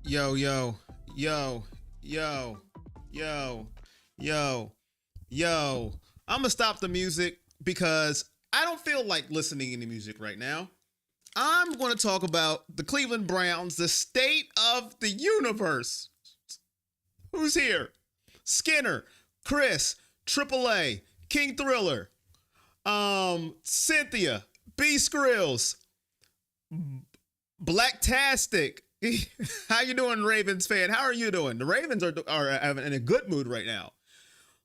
Yo, yo, yo, yo, yo, yo, yo. I'm gonna stop the music because I don't feel like listening to any music right now. I'm gonna talk about the Cleveland Browns, the state of the universe. Who's here? Skinner, Chris, AAA, King Thriller, Cynthia, B Skrills, Blacktastic. How you doing, Ravens fan? How are you doing? The Ravens are in a good mood right now.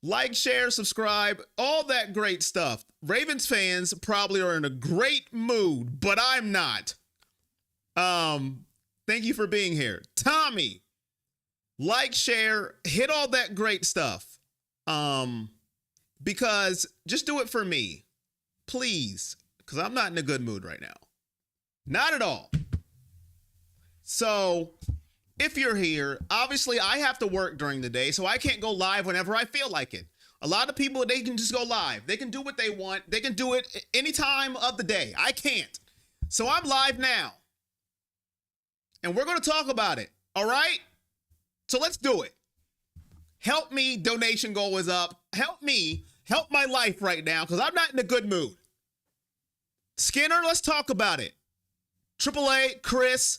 Like, share, subscribe, all that great stuff. Ravens fans probably are in a great mood, but I'm not. Thank you for being here. Tommy, like, share, hit all that great stuff. Because just do it for me. Please. Because I'm not in a good mood right now. Not at all. So, if you're here, obviously I have to work during the day, so I can't go live whenever I feel like it. A lot of people, they can just go live. They can do what they want. They can do it any time of the day. I can't. So I'm live now. And we're going to talk about it. All right? So let's do it. Help me. Donation goal is up. Help me. Help my life right now because I'm not in a good mood. Skinner, let's talk about it. AAA, Chris,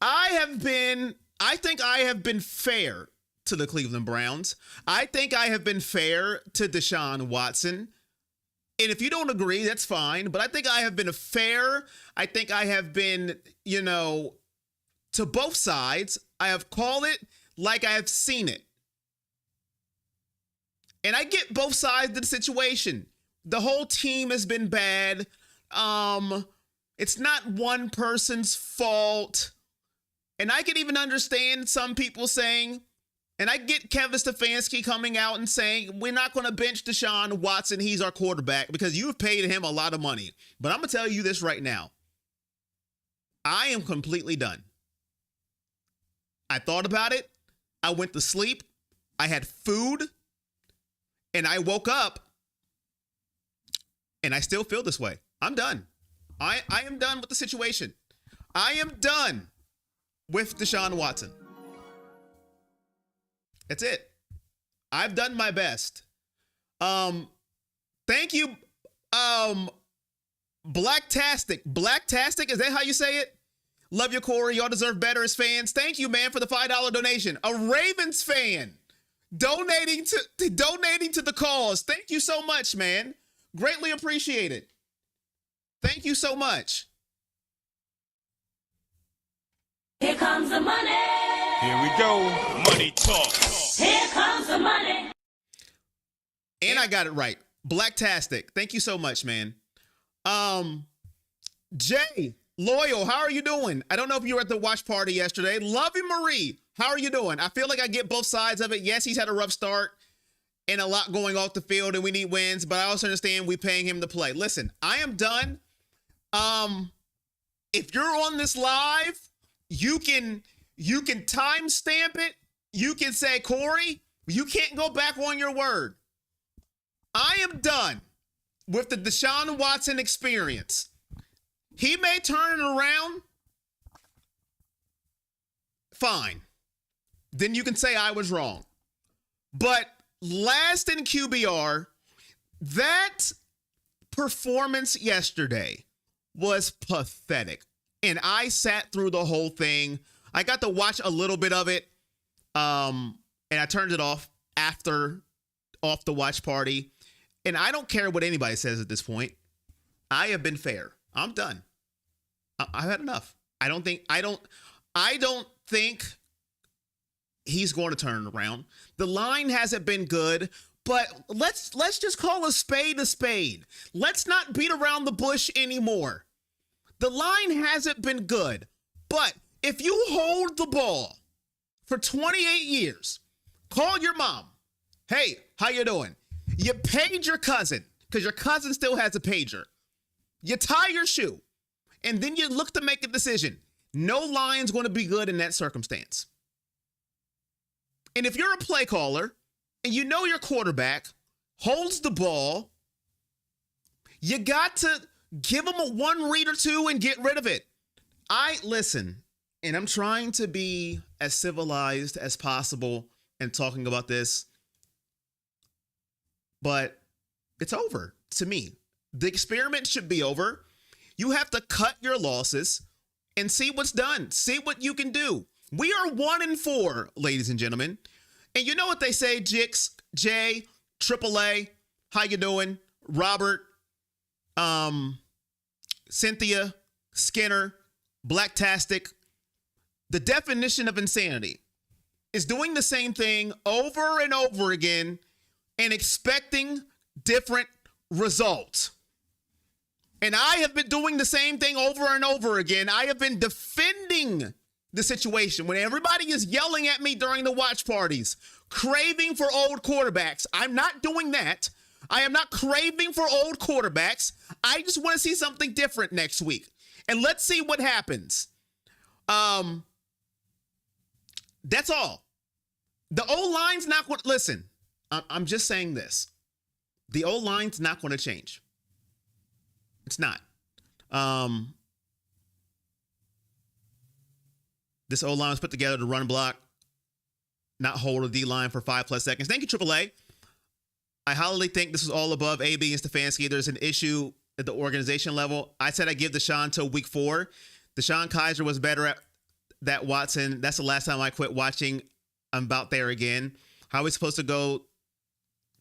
I think I have been fair to the Cleveland Browns. I think I have been fair to Deshaun Watson. And if you don't agree, that's fine. But I think I have been fair. I think I have been, to both sides. I have called it like I have seen it. And I get both sides of the situation. The whole team has been bad. It's not one person's fault. And I can even understand some people saying, and I get Kevin Stefanski coming out and saying, we're not going to bench Deshaun Watson. He's our quarterback because you've paid him a lot of money. But I'm going to tell you this right now. I am completely done. I thought about it. I went to sleep. I had food. And I woke up. And I still feel this way. I'm done. I am done with the situation. I am done with Deshaun Watson. That's it. I've done my best. Thank you, Blacktastic. Blacktastic, is that how you say it? Love you, Corey. Y'all deserve better as fans. Thank you, man, for the $5 donation. A Ravens fan donating to the cause. Thank you so much, man. Greatly appreciate it. Thank you so much. Here comes the money. Here we go. Money talk. Here comes the money. And I got it right. Blacktastic. Thank you so much, man. Jay, Loyal, how are you doing? I don't know if you were at the watch party yesterday. Lovey Marie, how are you doing? I feel like I get both sides of it. Yes, he's had a rough start and a lot going off the field and we need wins, but I also understand we paying him to play. Listen, I am done. If you're on this live, you can timestamp it. You can say, Corey, you can't go back on your word. I am done with the Deshaun Watson experience. He may turn it around. Fine. Then you can say I was wrong. But last in QBR, that performance yesterday was pathetic. And I sat through the whole thing. I got to watch a little bit of it. And I turned it off off the watch party. And I don't care what anybody says at this point. I have been fair. I'm done. I've had enough. I don't think he's going to turn it around. The line hasn't been good, but let's just call a spade a spade. Let's not beat around the bush anymore. The line hasn't been good, but if you hold the ball for 28 years, call your mom. Hey, how you doing? You paid your cousin because your cousin still has a pager. You tie your shoe, and then you look to make a decision. No line's going to be good in that circumstance. And if you're a play caller and you know your quarterback holds the ball, you got to give him a one read or two and get rid of it. Listen, and I'm trying to be as civilized as possible in talking about this, but it's over to me. The experiment should be over. You have to cut your losses and see what's done. See what you can do. We are 1-4, ladies and gentlemen. And you know what they say, Jix, Jay, AAA, how you doing? Robert, Cynthia, Skinner, Blacktastic. The definition of insanity is doing the same thing over and over again and expecting different results. And I have been doing the same thing over and over again. I have been defending the situation when everybody is yelling at me during the watch parties, craving for old quarterbacks. I'm not doing that. I am not craving for old quarterbacks. I just want to see something different next week. And let's see what happens. That's all. The O-line's not going to, listen, I'm just saying this. The O-line's not going to change. It's not. This O-line was put together to run block, not hold a D-line for 5+ seconds. Thank you, AAA. I highly think this is all above AB and Stefanski. There's an issue at the organization level. I said I give Deshaun till week 4. Deshaun Kaiser was better at that Watson. That's the last time I quit watching. I'm about there again. How are we supposed to go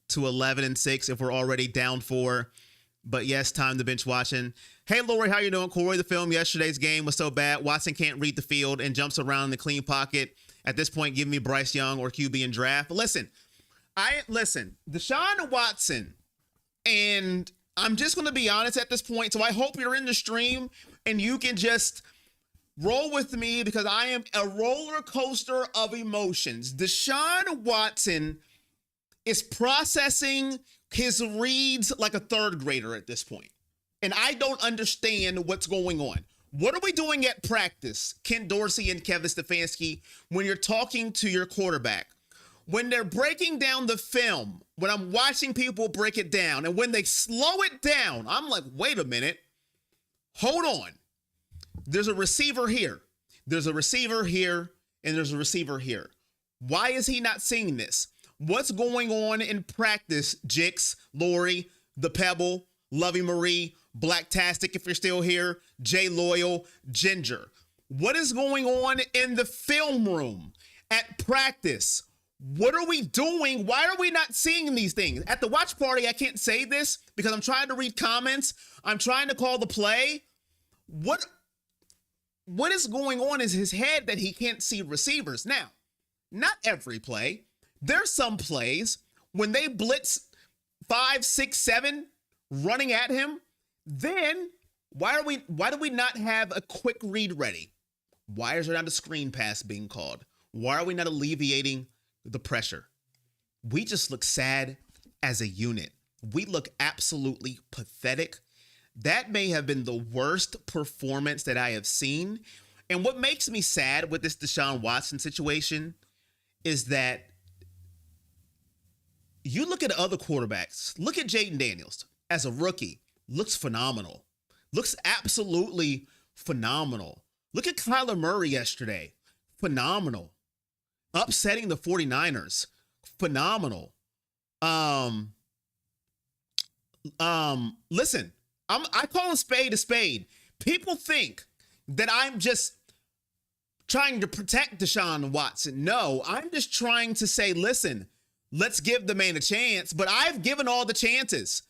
to 11-6 if we're already down 4? But yes, time to bench watching. Hey, Lori, how you doing? Corey, the film yesterday's game was so bad. Watson can't read the field and jumps around in the clean pocket. At this point, give me Bryce Young or QB in draft. But listen, Deshaun Watson, and I'm just going to be honest at this point. So I hope you're in the stream and you can just roll with me because I am a roller coaster of emotions. Deshaun Watson is processing his reads like a third grader at this point. And I don't understand what's going on. What are we doing at practice, Ken Dorsey and Kevin Stefanski, when you're talking to your quarterback? When they're breaking down the film, when I'm watching people break it down, and when they slow it down, I'm like, wait a minute. Hold on. There's a receiver here. There's a receiver here, and there's a receiver here. Why is he not seeing this? What's going on in practice, Jix, Lori, The Pebble, Lovey Marie, Blacktastic, if you're still here, Jay Loyal, Ginger? What is going on in the film room at practice? What are we doing? Why are we not seeing these things? At the watch party, I can't say this because I'm trying to read comments. I'm trying to call the play. What is going on in his head that he can't see receivers? Now, not every play. There's some plays when they blitz 5, 6, 7 running at him. Then why do we not have a quick read ready? Why is there not a screen pass being called? Why are we not alleviating the pressure? We just look sad as a unit. We look absolutely pathetic. That may have been the worst performance that I have seen. And what makes me sad with this Deshaun Watson situation is that you look at other quarterbacks. Look at Jaden Daniels as a rookie. Looks phenomenal. Looks absolutely phenomenal. Look at Kyler Murray yesterday. Phenomenal. Upsetting the 49ers. Phenomenal. Listen, I call a spade. People think that I'm just trying to protect Deshaun Watson. No, I'm just trying to say, listen, let's give the man a chance, but I've given all the chances.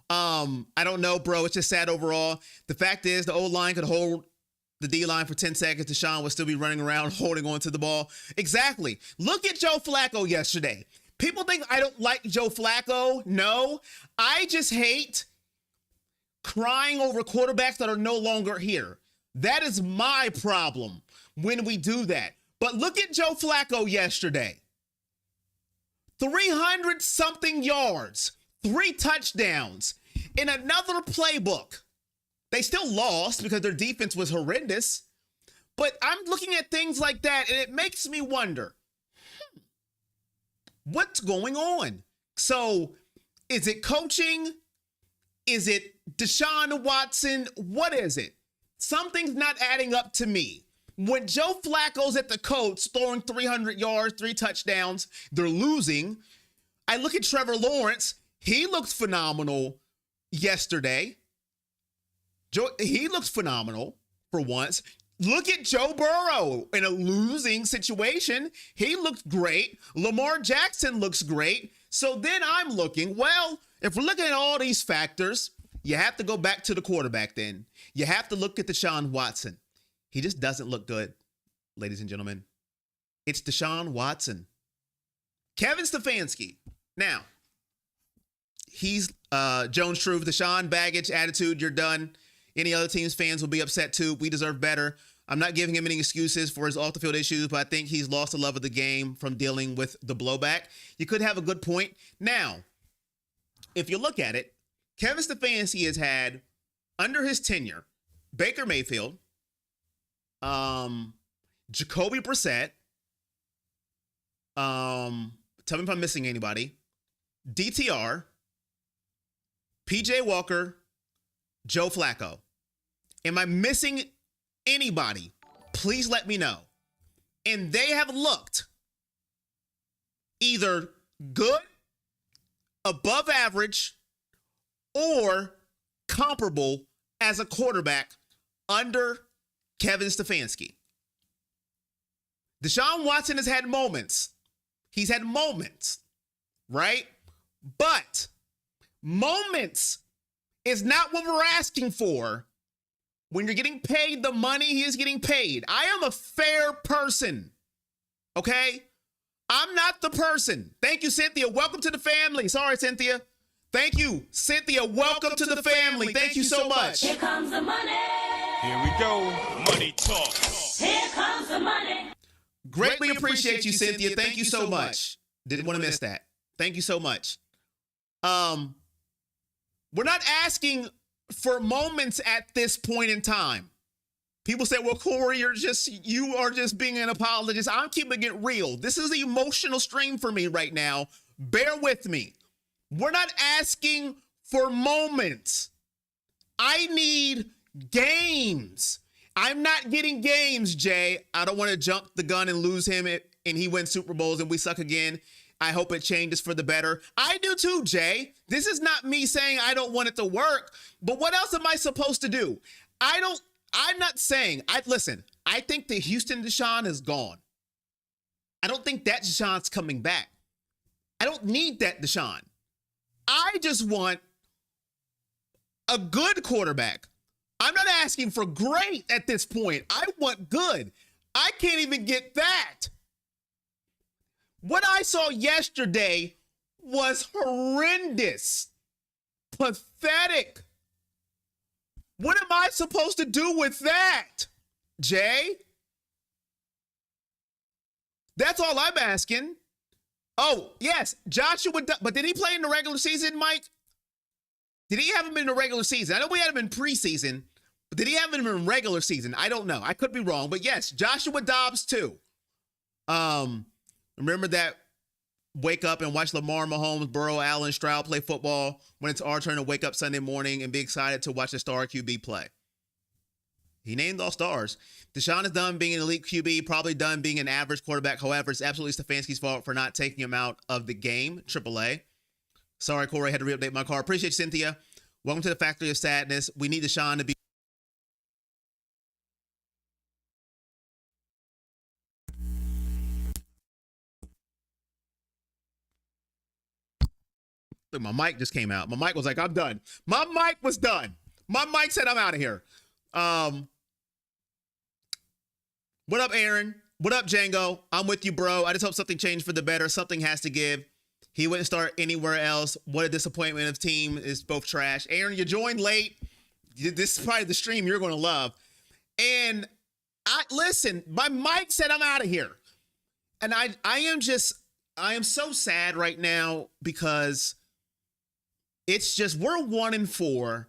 I don't know, bro. It's just sad overall. The fact is the O-line could hold the D-line for 10 seconds. Deshaun would still be running around holding on to the ball. Exactly. Look at Joe Flacco yesterday. People think I don't like Joe Flacco. No, I just hate crying over quarterbacks that are no longer here. That is my problem when we do that. But look at Joe Flacco yesterday. 300 something yards, 3 touchdowns in another playbook. They still lost because their defense was horrendous. But I'm looking at things like that and it makes me wonder, what's going on? So is it coaching? Is it Deshaun Watson? What is it? Something's not adding up to me. When Joe Flacco's at the Colts throwing 300 yards, 3 touchdowns, they're losing. I look at Trevor Lawrence. He looked phenomenal yesterday. He looks phenomenal for once. Look at Joe Burrow in a losing situation. He looked great. Lamar Jackson looks great. So then I'm looking, well, if we're looking at all these factors, you have to go back to the quarterback then. You have to look at Deshaun Watson. He just doesn't look good, ladies and gentlemen. It's Deshaun Watson. Kevin Stefanski. Now, he's Jones Truth, Deshaun baggage attitude, you're done. Any other team's fans will be upset too. We deserve better. I'm not giving him any excuses for his off-the-field issues, but I think he's lost the love of the game from dealing with the blowback. You could have a good point. Now, if you look at it, Kevin Stefanski has had, under his tenure, Baker Mayfield, Jacoby Brissett, tell me if I'm missing anybody, DTR, PJ Walker, Joe Flacco. Am I missing anybody? Please let me know. And they have looked either good, above average, or comparable as a quarterback under Kevin Stefanski. Deshaun Watson has had moments. He's had moments, right? But moments is not what we're asking for when you're getting paid the money he is getting paid. I am a fair person, okay? I'm not the person. Thank you, Cynthia. Welcome to the family. Sorry, Cynthia. Thank you, Cynthia. Welcome to the family. Thank you so much. Here comes the money. Here we go. Money talk. Here comes the money. Greatly appreciate you, Cynthia. Thank you so much. Didn't want to miss that. Thank you so much. We're not asking for moments at this point in time. People say, well, Corey, you are just being an apologist. I'm keeping it real. This is an emotional stream for me right now. Bear with me. We're not asking for moments. I need games. I'm not getting games, Jay. I don't want to jump the gun and lose him and he wins Super Bowls and we suck again. I hope it changes for the better. I do too, Jay. This is not me saying I don't want it to work, but what else am I supposed to do? I'm not saying, listen, I think the Houston Deshaun is gone. I don't think that Deshaun's coming back. I don't need that Deshaun. I just want a good quarterback. I'm not asking for great at this point. I want good. I can't even get that. What I saw yesterday was horrendous, pathetic. What am I supposed to do with that, Jay? That's all I'm asking. Oh, yes, Joshua, but did he play in the regular season, Mike? Did he have him in the regular season? I know we had him in preseason, but did he have him in regular season? I don't know. I could be wrong, but yes, Joshua Dobbs too. Remember that wake up and watch Lamar, Mahomes, Burrow, Allen, Stroud play football when it's our turn to wake up Sunday morning and be excited to watch a star QB play. He named all stars. Deshaun is done being an elite QB, probably done being an average quarterback. However, it's absolutely Stefanski's fault for not taking him out of the game. AAA. Sorry, Corey, I had to re-update my car. Appreciate you, Cynthia. Welcome to the Factory of Sadness. We need Deshaun to be. Look, my mic just came out. My mic was like, I'm done. My mic was done. My mic said I'm out of here. What up, Aaron? What up, Django? I'm with you, bro. I just hope something changed for the better. Something has to give. He wouldn't start anywhere else. What a disappointment of team is both trash. Aaron, you joined late. This is probably the stream you're going to love. And listen, my mic said I'm out of here. And I am so sad right now because it's just, we're 1-4.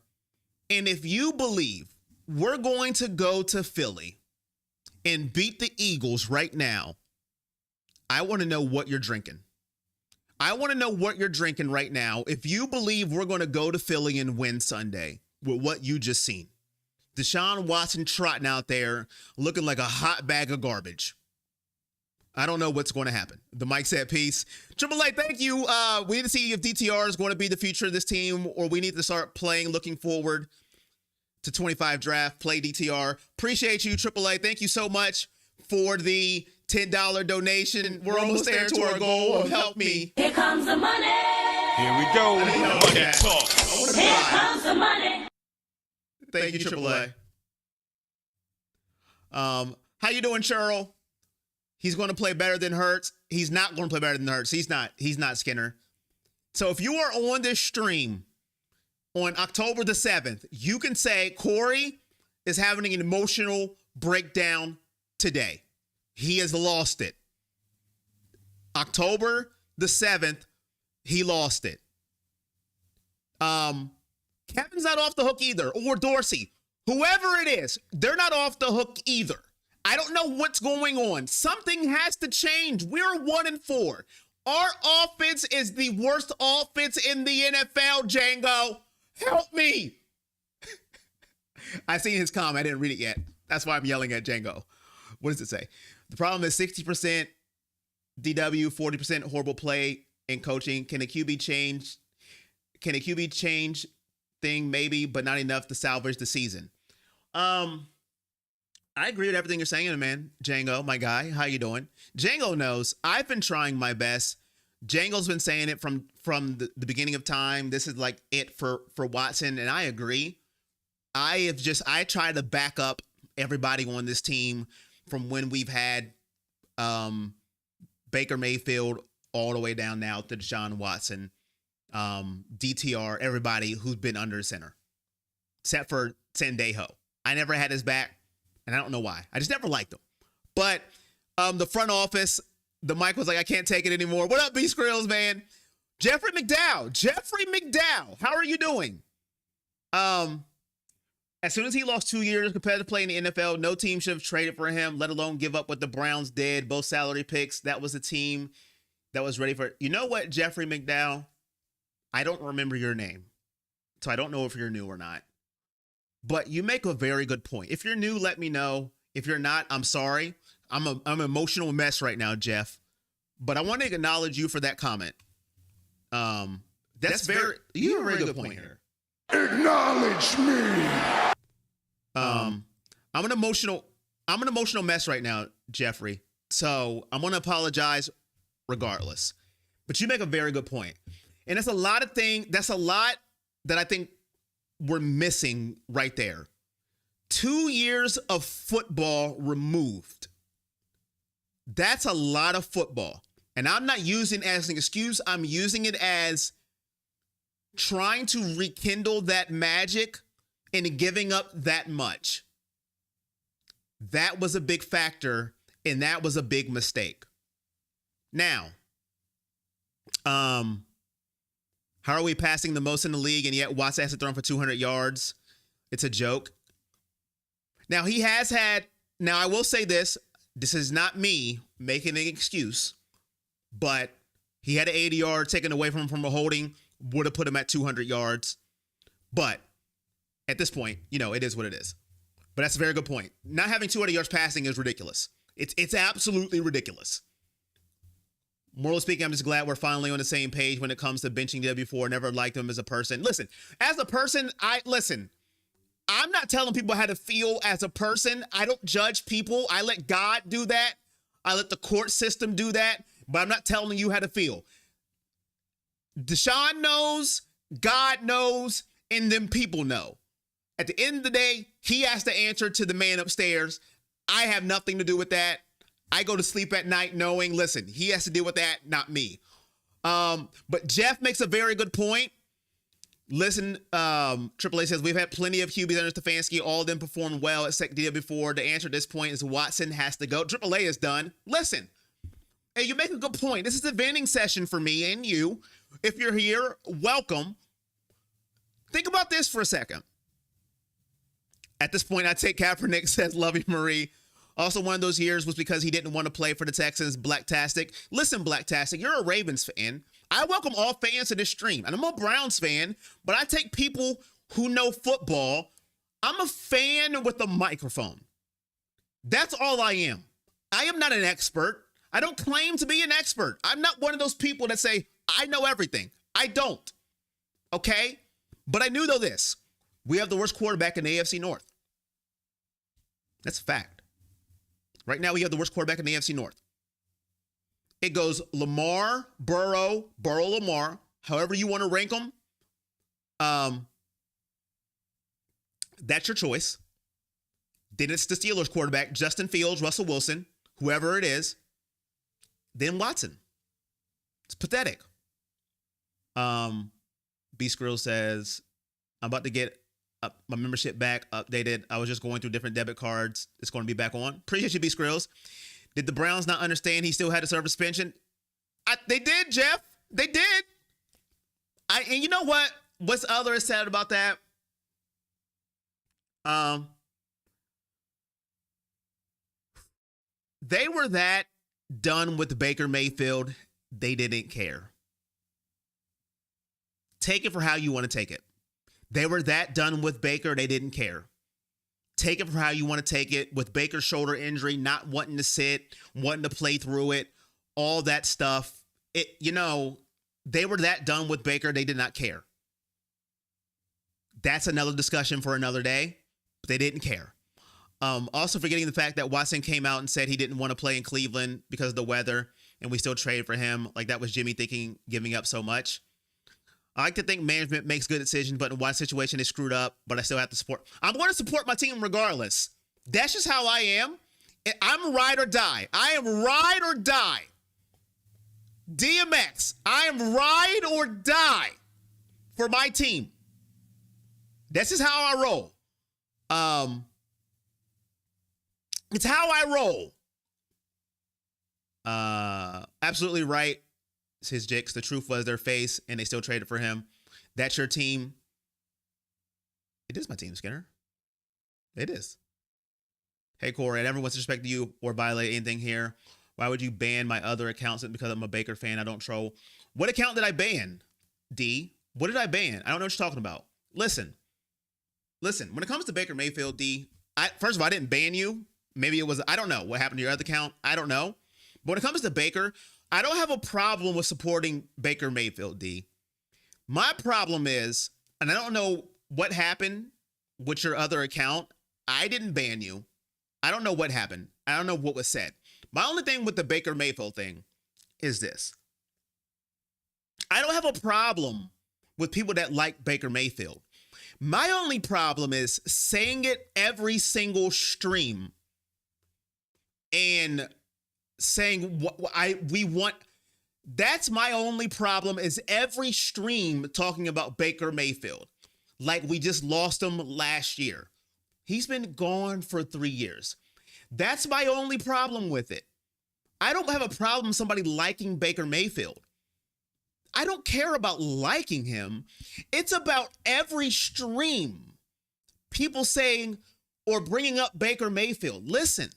And if you believe we're going to go to Philly and beat the Eagles right now, I want to know what you're drinking. I want to know what you're drinking right now. If you believe we're going to go to Philly and win Sunday with what you just seen, Deshaun Watson trotting out there looking like a hot bag of garbage. I don't know what's going to happen. The Mike said peace. Triple A, thank you. We need to see if DTR is going to be the future of this team, or we need to start playing looking forward to 25 draft. Play DTR. Appreciate you, Triple A. Thank you so much for the $10 donation. We're almost there to our goal of help me. Here comes the money. Here we go. Money talk. Here comes the money. Thank you, Triple A. How you doing, Cheryl? He's going to play better than Hurts. He's not going to play better than Hurts. He's not Skinner. So if you are on this stream on October the 7th, you can say Corey is having an emotional breakdown today. He has lost it. October the 7th, he lost it. Kevin's not off the hook either, or Dorsey. Whoever it is, they're not off the hook either. I don't know what's going on. Something has to change. We're 1-4. Our offense is the worst offense in the NFL, Django. Help me. I seen his comment. I didn't read it yet. That's why I'm yelling at Django. What does it say? The problem is 60% DW, 40% horrible play in coaching. Can a QB change? Can a QB change thing? Maybe, but not enough to salvage the season. I agree with everything you're saying, man. Django, my guy, how you doing? Django knows I've been trying my best. Django's been saying it from the beginning of time. This is like it for Watson, and I agree. I try to back up everybody on this team from when we've had Baker Mayfield all the way down now to Deshaun Watson, DTR, everybody who's been under center, except for Sandejo. I never had his back. And I don't know why. I just never liked him. But the front office, the mic was like, I can't take it anymore. What up, B Skrills, man? Jeffrey McDowell. How are you doing? As soon as he lost 2 years competitive play in the NFL, no team should have traded for him, let alone give up what the Browns did. Both salary picks. That was a team that was ready for it. You know what, Jeffrey McDowell? I don't remember your name. So I don't know if you're new or not. But you make a very good point. If you're new, let me know. If you're not, I'm sorry. I'm an emotional mess right now, Jeff. But I want to acknowledge you for that comment. You have a very good point here. Acknowledge me. I'm an emotional mess right now, Jeffrey. So I'm gonna apologize regardless. But you make a very good point. And that's a lot that I think we're missing right there. 2 years of football removed. That's a lot of football. And I'm not using it as an excuse. I'm using it as trying to rekindle that magic and giving up that much. That was a big factor, and that was a big mistake. Now, how are we passing the most in the league, and yet Watson has to throw for 200 yards? It's a joke. Now, I will say this. This is not me making an excuse, but he had an 80-yard taken away from him from a holding, would have put him at 200 yards. But at this point, it is what it is. But that's a very good point. Not having 200 yards passing is ridiculous. It's absolutely ridiculous. Morally speaking, I'm just glad we're finally on the same page when it comes to benching W4. Never liked him as a person. Listen, as a person, I'm not telling people how to feel as a person. I don't judge people. I let God do that. I let the court system do that. But I'm not telling you how to feel. Deshaun knows, God knows, and then people know. At the end of the day, he has to answer to the man upstairs. I have nothing to do with that. I go to sleep at night knowing, listen, he has to deal with that, not me. But Jeff makes a very good point. Listen, AAA says, we've had plenty of QBs under Stefanski. All of them performed well except DW4. The answer at this point is Watson has to go. AAA is done. Listen, hey, you make a good point. This is a venting session for me and you. If you're here, welcome. Think about this for a second. At this point, I take Kaepernick, says Lovey Marie. Also, one of those years was because he didn't want to play for the Texans. Blacktastic. Listen, Blacktastic, you're a Ravens fan. I welcome all fans to this stream. And I'm a Browns fan, but I take people who know football. I'm a fan with a microphone. That's all I am. I am not an expert. I don't claim to be an expert. I'm not one of those people that say, I know everything. I don't. Okay? But I knew though this. We have the worst quarterback in the AFC North. That's a fact. Right now we have the worst quarterback in the AFC North. It goes Lamar, Burrow, Lamar, however you want to rank them. That's your choice. Then it's the Steelers quarterback, Justin Fields, Russell Wilson, whoever it is. Then Watson. It's pathetic. B Skrill says, I'm about to get my membership back updated. I was just going through different debit cards. It's going to be back on. Appreciate you, B Skrills. Did the Browns not understand he still had to serve suspension? They did, Jeff. They did. And you know what? What's the other sad about that? They were that done with Baker Mayfield. They didn't care. Take it for how you want to take it. They were that done with Baker. They didn't care. Take it for how you want to take it. With Baker's shoulder injury, not wanting to sit, wanting to play through it, all that stuff. They were that done with Baker. They did not care. That's another discussion for another day. But they didn't care. Also forgetting the fact that Watson came out and said he didn't want to play in Cleveland because of the weather, and we still traded for him. Like that was Jimmy thinking, giving up so much. I like to think management makes good decisions, but in one situation they screwed up, but I still have to support. I'm going to support my team regardless. That's just how I am. I'm ride or die. I am ride or die. DMX, I am ride or die for my team. That's just how I roll. It's how I roll. Absolutely right. Says Jix. The truth was their face, and they still traded for him. That's your team. It is my team, Skinner. It is. Hey, Corey, I never want to disrespect you or violate anything here. Why would you ban my other accounts because I'm a Baker fan? I don't troll. What account did I ban, D? What did I ban? I don't know what you're talking about. Listen. When it comes to Baker Mayfield, D, first of all, I didn't ban you. Maybe it was, I don't know what happened to your other account. I don't know. But when it comes to Baker, I don't have a problem with supporting Baker Mayfield, D. My problem is, and I don't know what happened with your other account. I didn't ban you. I don't know what happened. I don't know what was said. My only thing with the Baker Mayfield thing is this. I don't have a problem with people that like Baker Mayfield. My only problem is saying it every single stream and saying we want. That's my only problem is every stream talking about Baker Mayfield. Like we just lost him last year. He's been gone for 3 years. That's my only problem with it. I don't have a problem with somebody liking Baker Mayfield. I don't care about liking him. It's about every stream. People saying or bringing up Baker Mayfield. Listen,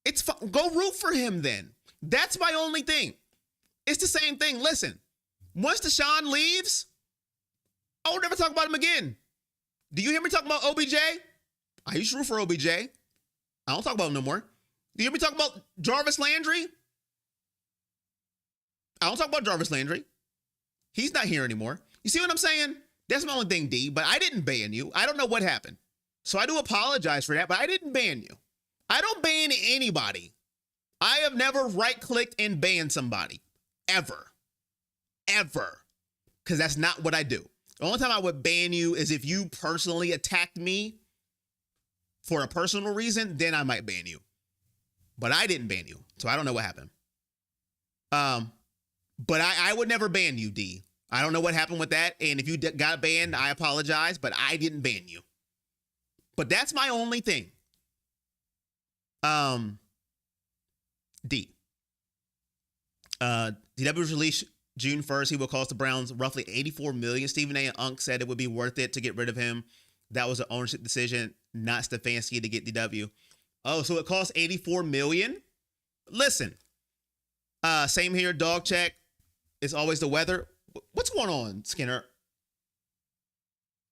it's fun. Go root for him then. That's my only thing. It's the same thing. Listen, once Deshaun leaves, I'll never talk about him again. Do you hear me talk about OBJ? I used to root for OBJ. I don't talk about him no more. Do you hear me talk about Jarvis Landry? I don't talk about Jarvis Landry. He's not here anymore. You see what I'm saying? That's my only thing, D. But I didn't ban you. I don't know what happened. So I do apologize for that, but I didn't ban you. I don't ban anybody. I have never right-clicked and banned somebody. Ever. Ever. Because that's not what I do. The only time I would ban you is if you personally attacked me for a personal reason, then I might ban you. But I didn't ban you, so I don't know what happened. But I would never ban you, D. I don't know what happened with that, and if you got banned, I apologize, but I didn't ban you. But that's my only thing. D. DW was released June 1st. He will cost the Browns roughly $84 million. Stephen A. and Unk said it would be worth it to get rid of him. That was an ownership decision, not Stefanski to get DW. Oh, so it costs $84 million? Listen, same here, dog check. It's always the weather. What's going on, Skinner?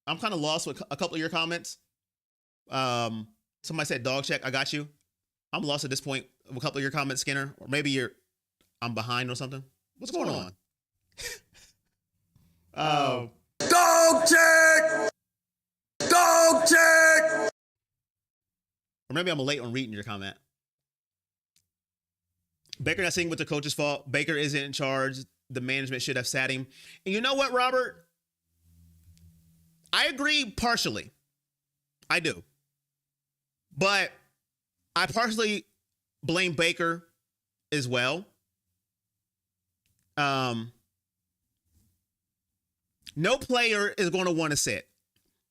I'm kind of lost with a couple of your comments. Somebody said dog check. I got you. I'm lost at this point. A couple of your comments, Skinner, or maybe I'm behind or something. What's going on? Dog check! Dog check! Or maybe I'm late on reading your comment. Baker not saying what the coach's fault. Baker isn't in charge. The management should have sat him. And you know what, Robert? I agree partially. I do. But I partially blame Baker as well. No player is going to want to sit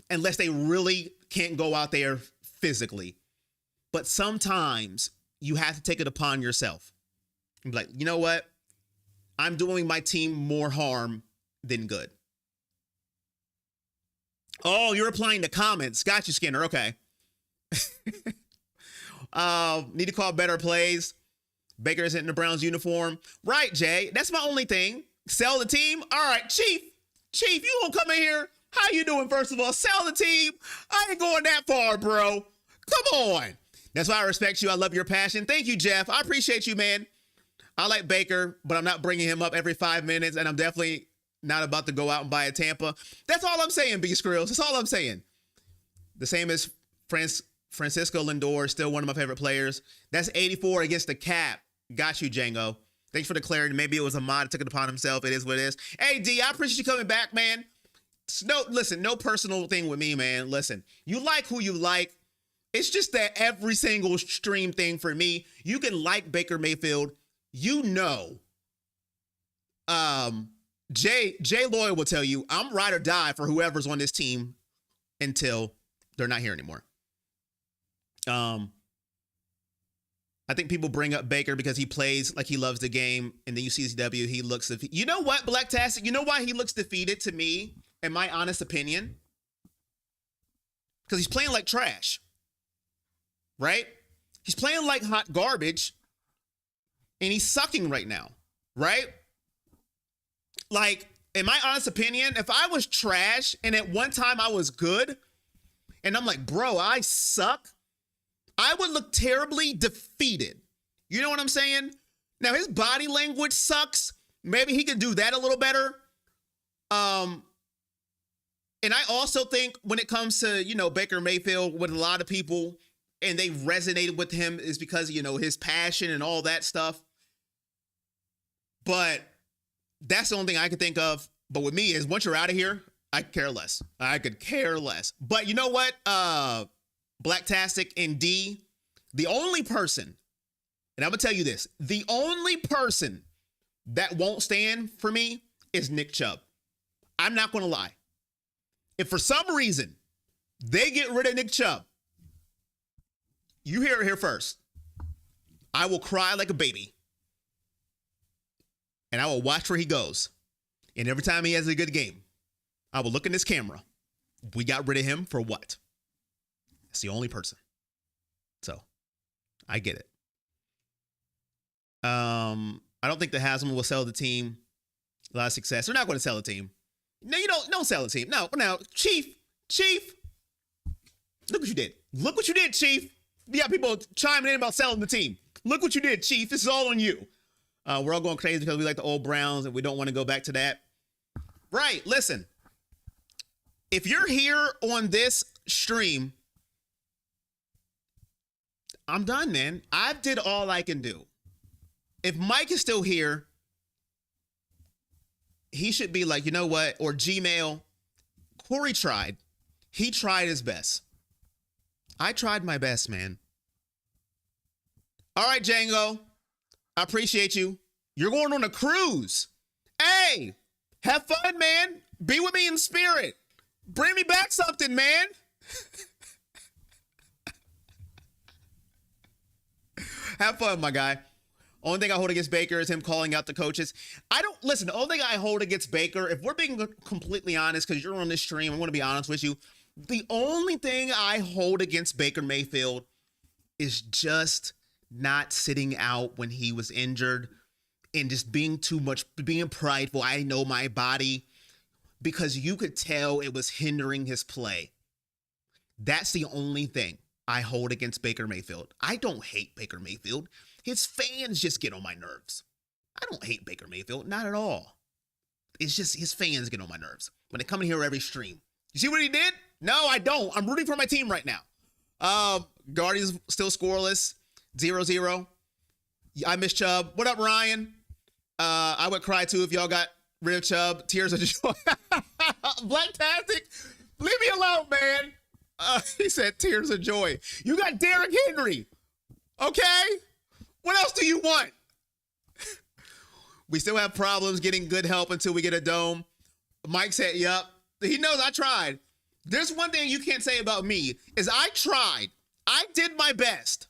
unless they really can't go out there physically. But sometimes you have to take it upon yourself. And be like, you know what? I'm doing my team more harm than good. Oh, you're replying to comments. Got you, Skinner. Okay. Need to call better plays. Baker isn't in the Browns uniform. Right, Jay. That's my only thing. Sell the team. All right, Chief. Chief, you gonna come in here? How you doing, first of all? Sell the team. I ain't going that far, bro. Come on. That's why I respect you. I love your passion. Thank you, Jeff. I appreciate you, man. I like Baker, but I'm not bringing him up every 5 minutes, and I'm definitely not about to go out and buy a Tampa. That's all I'm saying, B. Skrills. That's all I'm saying. The same as Francisco Lindor, still one of my favorite players. That's 84 against the cap. Got you, Django. Thanks for the clarity. Maybe it was a mod that took it upon himself. It is what it is. Hey, D, I appreciate you coming back, man. No personal thing with me, man. Listen, you like who you like. It's just that every single stream thing for me, you can like Baker Mayfield. You know, Jay Lloyd will tell you, I'm ride or die for whoever's on this team until they're not here anymore. I think people bring up Baker because he plays like he loves the game, and then you see CW, he looks defeated. You know what, Blacktastic? You know why he looks defeated to me, in my honest opinion? Because he's playing like trash, right? He's playing like hot garbage, and he's sucking right now, right? Like, in my honest opinion, if I was trash and at one time I was good, and I'm like, bro, I suck, I would look terribly defeated. You know what I'm saying? Now, his body language sucks. Maybe he could do that a little better. And I also think when it comes to, Baker Mayfield, with a lot of people, and they resonated with him is because, his passion and all that stuff. But that's the only thing I could think of. But with me is once you're out of here, I could care less. I could care less. But you know what? Blacktastic and D, the only person, and I'm going to tell you this, the only person that won't stand for me is Nick Chubb. I'm not going to lie. If for some reason they get rid of Nick Chubb, you hear it here first. I will cry like a baby. And I will watch where he goes. And every time he has a good game, I will look in this camera. We got rid of him for what? It's the only person. So, I get it. I don't think the Haslam will sell the team. A lot of success. They're not going to sell the team. No, you don't sell the team. No, Chief. Look what you did. Look what you did, Chief. You got people chiming in about selling the team. Look what you did, Chief. This is all on you. We're all going crazy because we like the old Browns and we don't want to go back to that. Right. Listen, if you're here on this stream, I'm done, man. I did all I can do. If Mike is still here, he should be like, you know what? Or Gmail. Corey tried. He tried his best. I tried my best, man. All right, Django. I appreciate you. You're going on a cruise. Hey, have fun, man. Be with me in spirit. Bring me back something, man. Have fun, my guy. Only thing I hold against Baker is him calling out the coaches. The only thing I hold against Baker, if we're being completely honest, because you're on this stream, I'm going to be honest with you. The only thing I hold against Baker Mayfield is just not sitting out when he was injured and just being prideful. I know my body, because you could tell it was hindering his play. That's the only thing I hold against Baker Mayfield. I don't hate Baker Mayfield. His fans just get on my nerves. I don't hate Baker Mayfield, not at all. It's just his fans get on my nerves when they come in here every stream. You see what he did? No, I don't. I'm rooting for my team right now. Guardians still scoreless, 0-0. I miss Chubb. What up, Ryan? I would cry too if y'all got rid of Chubb. Tears of joy. Blacktastic, leave me alone, man. He said tears of joy. You got Derrick Henry. Okay? What else do you want? We still have problems getting good help until we get a dome. Mike said, yup. He knows I tried. There's one thing you can't say about me is I tried. I did my best.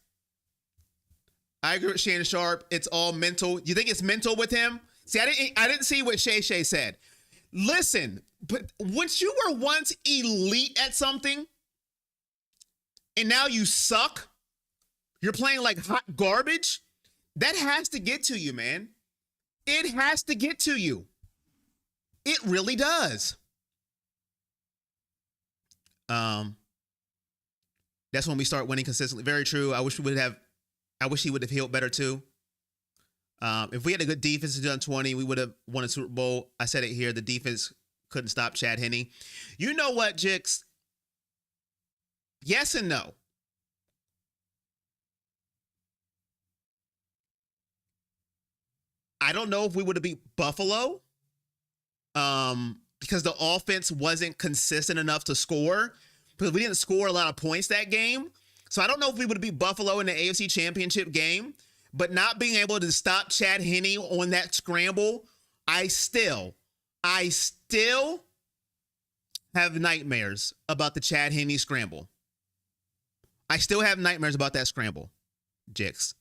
I agree with Shannon Sharp. It's all mental. You think it's mental with him? See, I didn't see what Shay said. Listen, but once you were once elite at something and now you suck, you're playing like hot garbage, that has to get to you, man. It has to get to you. It really does. That's when we start winning consistently. Very true. I wish he would have healed better too. If we had a good defense in 2020, we would have won a Super Bowl. I said it here. The defense couldn't stop Chad Henne. You know what, Jix? Yes and no. I don't know if we would have beat Buffalo because the offense wasn't consistent enough to score, because we didn't score a lot of points that game. So I don't know if we would have beat Buffalo in the AFC Championship game, but not being able to stop Chad Henne on that scramble, I still have nightmares about the Chad Henne scramble. I still have nightmares about that scramble, Jix.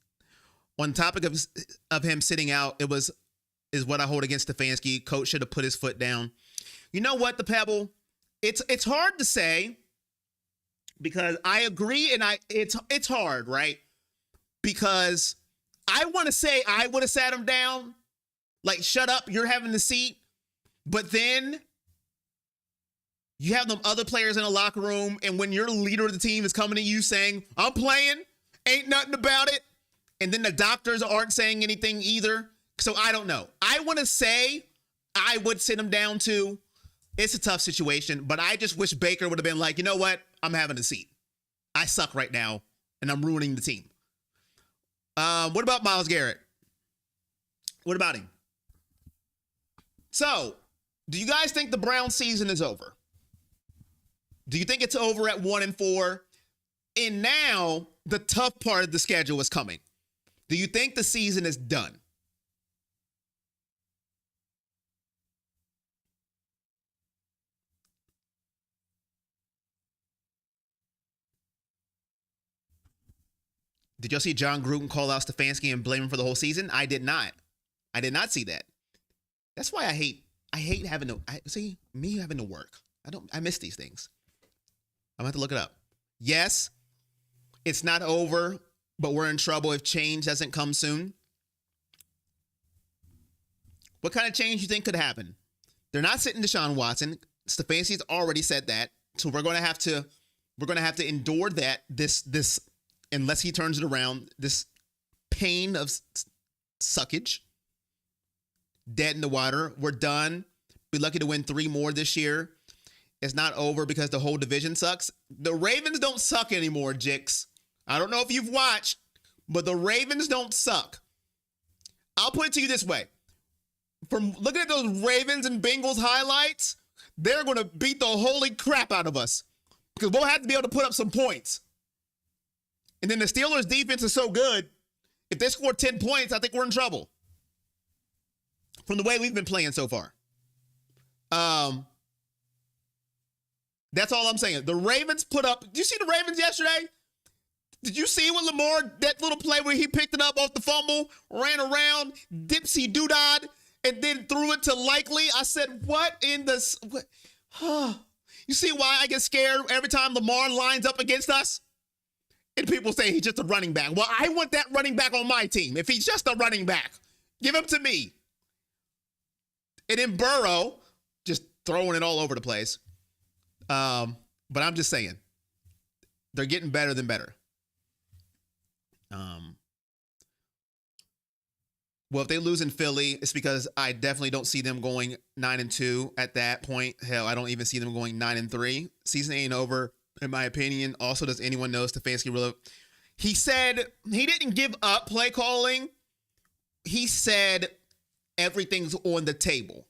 On the topic of him sitting out, is what I hold against Stefanski. Coach should have put his foot down. You know what, the Pebble? It's hard to say because I agree, and it's hard, right? Because I want to say I would have sat him down, like, shut up, you're having the seat. But then you have them other players in the locker room, and when your leader of the team is coming to you saying, I'm playing, ain't nothing about it, and then the doctors aren't saying anything either. So I don't know. I want to say I would sit him down too. It's a tough situation, but I just wish Baker would have been like, you know what? I'm having a seat. I suck right now, and I'm ruining the team. What about Myles Garrett? What about him? So, do you guys think the Browns season is over? Do you think it's over at 1-4? And now the tough part of the schedule is coming. Do you think the season is done? Did y'all see John Gruden call out Stefanski and blame him for the whole season? I did not. I did not see that. That's why I hate having to having to work. I miss these things. I'm gonna have to look it up. Yes, it's not over, but we're in trouble if change doesn't come soon. What kind of change you think could happen? They're not sitting Deshaun Watson. Stefanski's already said that. So we're gonna have to endure that this unless he turns it around, this pain of suckage. Dead in the water. We're done. Be lucky to win 3 more this year. It's not over because the whole division sucks. The Ravens don't suck anymore, Jix. I don't know if you've watched, but the Ravens don't suck. I'll put it to you this way. From looking at those Ravens and Bengals highlights, they're going to beat the holy crap out of us because we'll have to be able to put up some points. And then the Steelers' defense is so good, if they score 10 points, I think we're in trouble. From the way we've been playing so far. That's all I'm saying. The Ravens put up, did you see the Ravens yesterday? Did you see what Lamar, that little play where he picked it up off the fumble, ran around, dipsy doodad, and then threw it to Likely? I said, what in the, you see why I get scared every time Lamar lines up against us? And people say he's just a running back. Well, I want that running back on my team. If he's just a running back, give him to me. And then Burrow, just throwing it all over the place. But I'm just saying, They're getting better than better. Well, if they lose in Philly, it's because I definitely don't see them going 9-2 at that point. Hell, I don't even see them going 9-3. Season ain't over, in my opinion. Also, does anyone know Stefanski really? He said he didn't give up play calling. He said everything's on the table.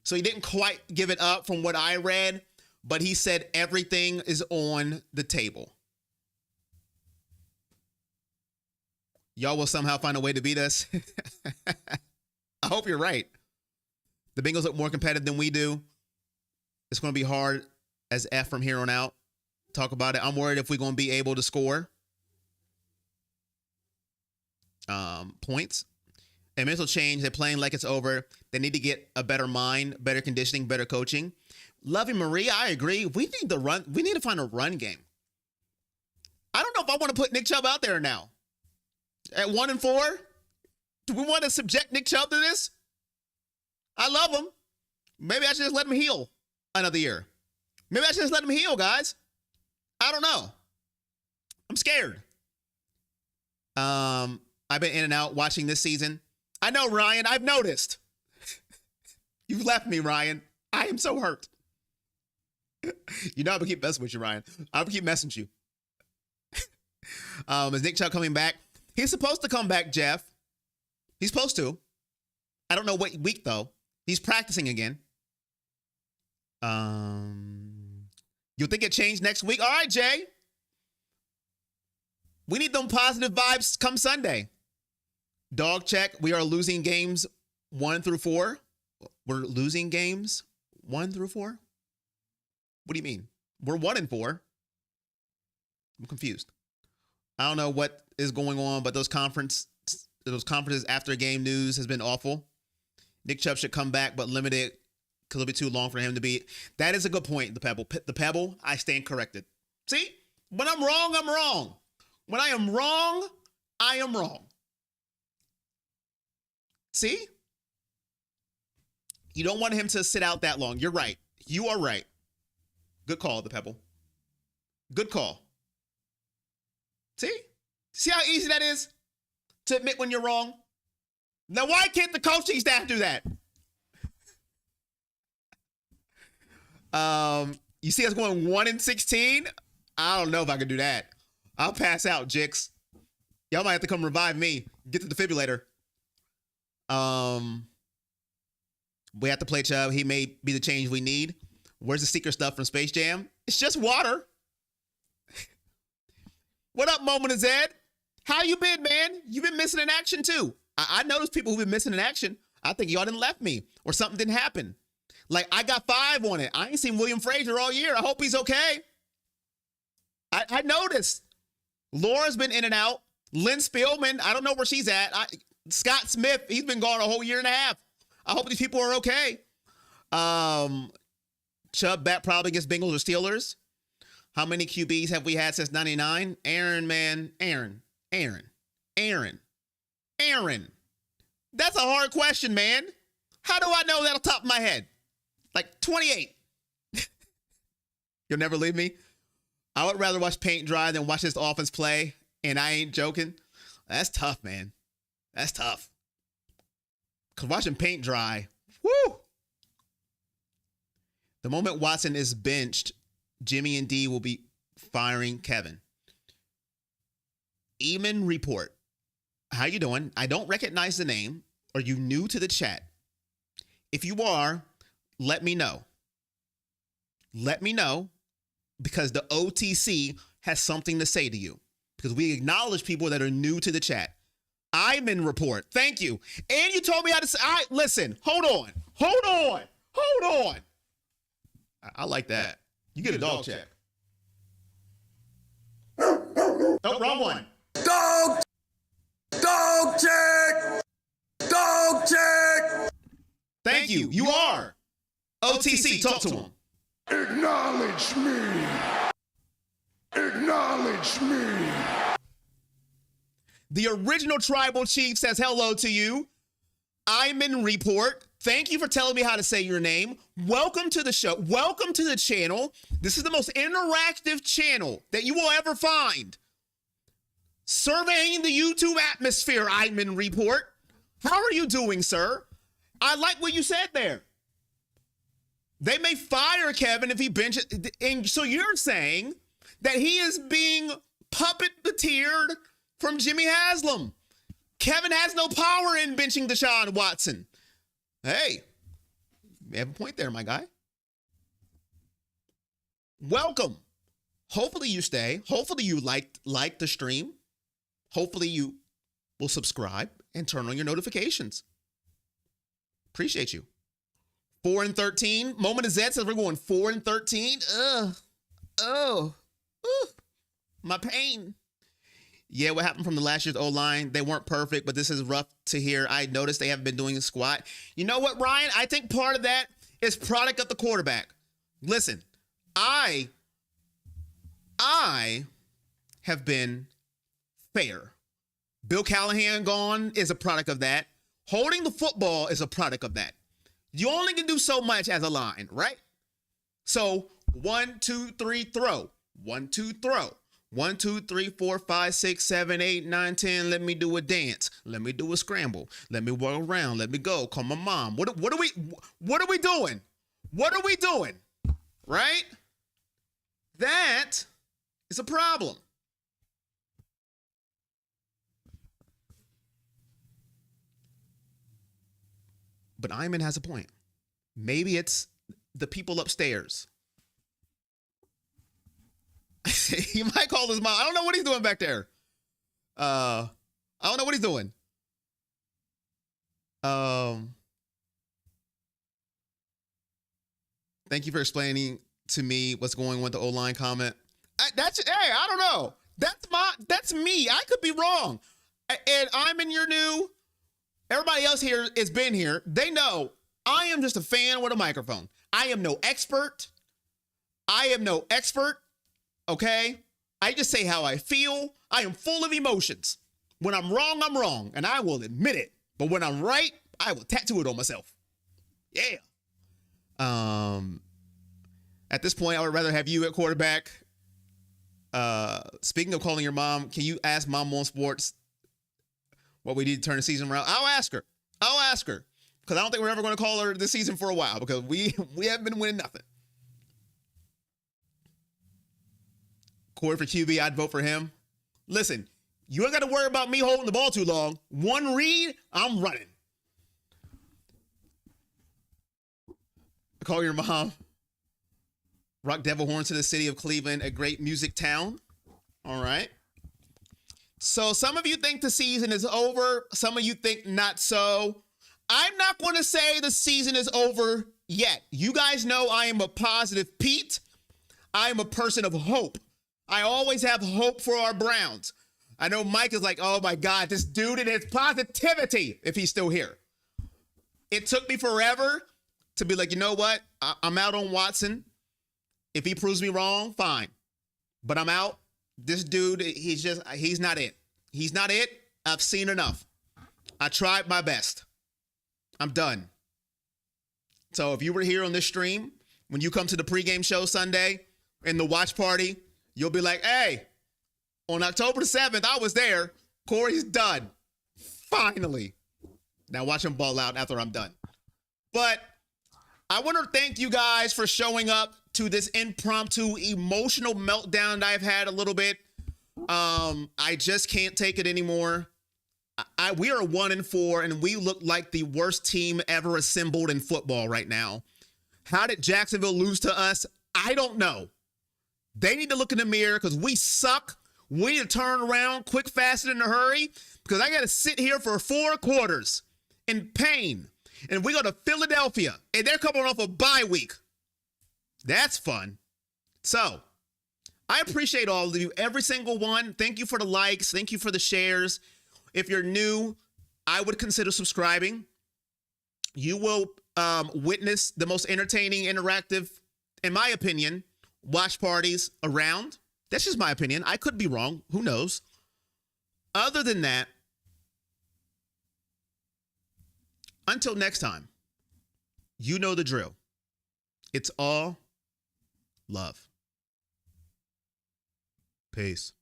So he didn't quite give it up from what I read, but he said everything is on the table. Y'all will somehow find a way to beat us. I hope you're right. The Bengals look more competitive than we do. It's going to be hard as F from here on out. Talk about it. I'm worried if we're going to be able to score points. A mental change. They're playing like it's over. They need to get a better mind, better conditioning, better coaching. Lovey Marie, I agree. We need to run. We need to find a run game. I don't know if I want to put Nick Chubb out there now. At 1-4, do we want to subject Nick Chubb to this? I love him. Maybe I should just let him heal another year. Maybe I should just let him heal, guys. I don't know. I'm scared. I've been in and out watching this season. I know, Ryan. I've noticed. You've left me, Ryan. I am so hurt. You know I'm going to keep messing with you, Ryan. I'm going to keep messing with you. Is Nick Chubb coming back? He's supposed to come back, Jeff. He's supposed to. I don't know what week, though. He's practicing again. You think it changed next week? All right, Jay. We need them positive vibes come Sunday. Dog check. We are losing games 1-4. We're losing games 1-4? What do you mean? We're 1-4. I'm confused. I don't know what is going on, but those conferences after game news has been awful. Nick Chubb should come back, but limited because it'll be too long for him to be. That is a good point, the Pebble. The Pebble, I stand corrected. See? When I'm wrong, I'm wrong. When I am wrong, I am wrong. See? You don't want him to sit out that long. You're right. You are right. Good call, the Pebble. Good call. See? See how easy that is to admit when you're wrong? Now, why can't the coaching staff do that? You see us going 1-16? I don't know if I can do that. I'll pass out, Jix. Y'all might have to come revive me. Get the defibrillator. We have to play Chubb. He may be the change we need. Where's the secret stuff from Space Jam? It's just water. What up, Moment of Zed? How you been, man? You've been missing in action, too. I noticed people who've been missing in action. I think y'all didn't left me or something didn't happen. Like, I got 5 on it. I ain't seen William Frazier all year. I hope he's okay. I noticed. Laura's been in and out. Lynn Spielman, I don't know where she's at. Scott Smith, he's been gone a whole year and a half. I hope these people are okay. Chubb back probably against Bengals or Steelers. How many QBs have we had since 99? Aaron, man. Aaron. That's a hard question, man. How do I know that off the top of my head? Like 28. You'll never leave me? I would rather watch paint dry than watch this offense play, and I ain't joking. That's tough, man. That's tough. Because watching paint dry, whoo! The moment Watson is benched, Jimmy and D will be firing Kevin. Eamon Report. How you doing? I don't recognize the name. Are you new to the chat? If you are, let me know. Let me know because the OTC has something to say to you because we acknowledge people that are new to the chat. I'm in report. Thank you. And you told me how to say, listen, hold on. I like that. You get a dog check. Oh, wrong one. Dog check. Thank you. You are. OTC, talk to him. Acknowledge me. The original tribal chief says hello to you. I'm in report. Thank you for telling me how to say your name. Welcome to the show. Welcome to the channel. This is the most interactive channel that you will ever find. Surveying the YouTube atmosphere, Iman Report. How are you doing, sir? I like what you said there. They may fire Kevin if he benches. And so you're saying that he is being puppeteered from Jimmy Haslam. Kevin has no power in benching Deshaun Watson. Hey, you have a point there, my guy. Welcome. Hopefully you stay. Hopefully you like the stream. Hopefully you will subscribe and turn on your notifications. Appreciate you. 4-13. Moment of Zed says we're going 4-13. My pain. Yeah, what happened from the last year's O-line? They weren't perfect, but this is rough to hear. I noticed they haven't been doing a squat. You know what, Ryan? I think part of that is product of the quarterback. Listen, I have been fair. Bill Callahan gone is a product of that. Holding the football is a product of that. You only can do so much as a line, right? So 1, 2, 3, throw. 1, 2, throw. 1, 2, 3, 4, 5, 6, 7, 8, 9, 10. Let me do a dance. Let me do a scramble. Let me walk around. Let me go. Call my mom. What are we doing? What are we doing? Right? That is a problem. But Iman has a point. Maybe it's the people upstairs. He might call his mom. I don't know what he's doing back there. I don't know what he's doing. Thank you for explaining to me what's going on with the O-line comment. I don't know. That's me. I could be wrong. And I'm in your new. Everybody else here has been here. They know I am just a fan with a microphone. I am no expert. Okay? I just say how I feel. I am full of emotions. When I'm wrong, I'm wrong, and I will admit it. But when I'm right, I will tattoo it on myself. Yeah. At this point, I would rather have you at quarterback. Speaking of calling your mom, can you ask Mom on Sports what we need to turn the season around? I'll ask her. Because I don't think we're ever going to call her this season for a while because we haven't been winning nothing. Corey for QB, I'd vote for him. Listen, you ain't got to worry about me holding the ball too long. One read, I'm running. Call your mom. Rock Devil Horns to the city of Cleveland, a great music town. All right. So some of you think the season is over. Some of you think not so. I'm not going to say the season is over yet. You guys know I am a positive Pete. I am a person of hope. I always have hope for our Browns. I know Mike is like, oh my God, this dude and his positivity, if he's still here. It took me forever to be like, you know what? I'm out on Watson. If he proves me wrong, fine. But I'm out. This dude, he's not it. He's not it. I've seen enough. I tried my best. I'm done. So if you were here on this stream, when you come to the pregame show Sunday in the watch party, you'll be like, hey, on October 7th, I was there. Corey's done. Finally. Now watch him ball out after I'm done. But I want to thank you guys for showing up to this impromptu emotional meltdown that I've had a little bit. I just can't take it anymore. We are 1-4, and we look like the worst team ever assembled in football right now. How did Jacksonville lose to us? I don't know. They need to look in the mirror because we suck. We need to turn around quick, fast, and in a hurry because I got to sit here for 4 quarters in pain. And we go to Philadelphia, and they're coming off a bye week. That's fun. So I appreciate all of you, every single one. Thank you for the likes. Thank you for the shares. If you're new, I would consider subscribing. You will witness the most entertaining, interactive, in my opinion, watch parties around. That's just my opinion. I could be wrong. Who knows? Other than that, until next time, You know the drill. It's all love. Peace.